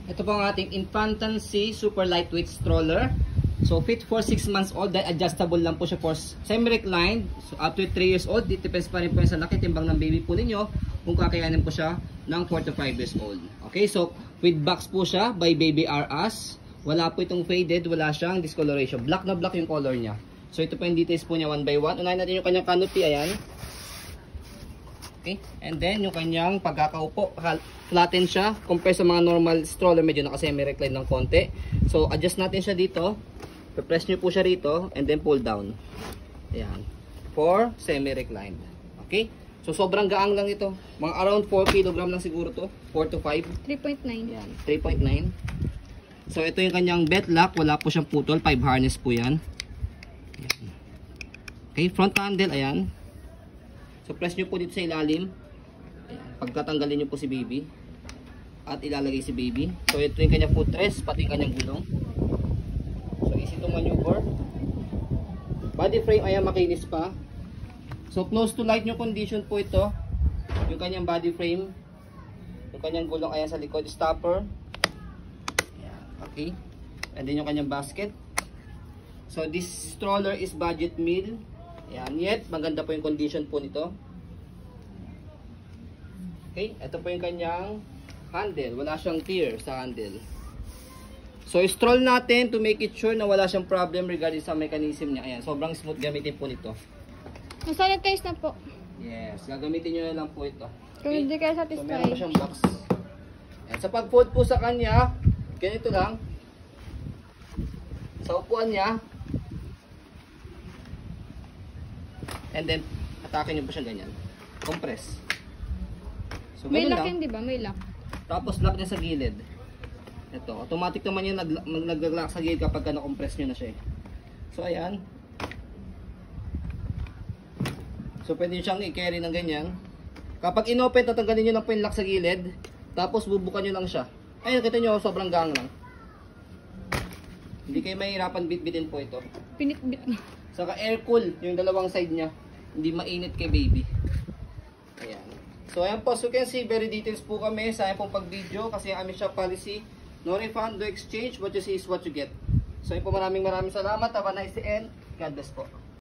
Ito po ang ating infancy super lightweight stroller. So fit for 6 months old, adjustable lang po siya for semi-reclined. So up to 3 years old, depends pa rin po sa laki timbang ng baby po ninyo kung kakayanin po siya ng 4 to 5 years old. Okay, so with box po siya by Baby R Us. Wala po itong faded, wala siyang discoloration. Black na black yung color niya. So ito po yung details po niya one by one. Unahin natin yung kanyang canopy, ayan. Okay, and then yung kanyang pagkakaupo, flatten siya compare sa mga normal stroller, medyo naka-semi-recline ng konti. So adjust natin siya dito. Press nyo po siya rito and then pull down. Ayan. For semi-reclined. Okay? So sobrang gaang lang ito. Mga around 4 kg lang siguro to. 4 to 5. 3.9. Ayan. 3.9. So ito yung kanyang belt lock. Wala po siyang putol. 5 harness po yan. Ayan. Okay. Front handle. Ayan. So press nyo po dito sa ilalim. Ayan. Pagkatanggalin nyo po si baby. At ilalagay si baby. So ito yung kanyang footrest. Pati yung kanyang gulong. So easy to maneuver. Body frame ayan, makinis pa. So close to light yung condition po ito. Yung kanyang body frame. Yung kanyang gulong ayan sa likod. Stopper. Ayan, okay. And then yung kanyang basket. So this stroller is budget meal. Ayan, yet maganda po yung condition po nito. Okay, ito po yung kanyang handle. Wala siyang tear sa handle. So, stroll natin to make it sure na wala siyang problem regarding sa mechanism niya. Ayan, sobrang smooth gamitin po nito. Nasanitize na po. Yes, gagamitin nyo na lang po ito. Kung hindi kayo So, satisfied. meron pa siyang box. Ayan, sa pag-fold po sa kanya, ganito lang. Sa upuan niya. And then, atake nyo po siya ganyan. Compress. So, May ganun lock lang. yun, di ba? May lock. Tapos lock niya sa gilid. Ito, automatic naman yung nag-lock sa gilid kapag na-compress nyo na siya. So ayan. So pwede nyo siyang i-carry ng ganyan. Kapag inopen, tatanggalin nyo lang po yung lock sa gilid. Tapos bubukan nyo lang siya. Ayun, kita nyo, sobrang gang lang. Hindi kayo mahirapan bit-bitin po ito. Pinit-bit na. Saka air cool, yung dalawang side niya. Hindi mainit kay baby. Ayan. So ayan po, so you can see, very details po kami sa ayan pong pag-video kasi ang aming shop policy, no refund, no exchange, what you see is what you get. So yun po, maraming salamat. Have a nice day and God bless po.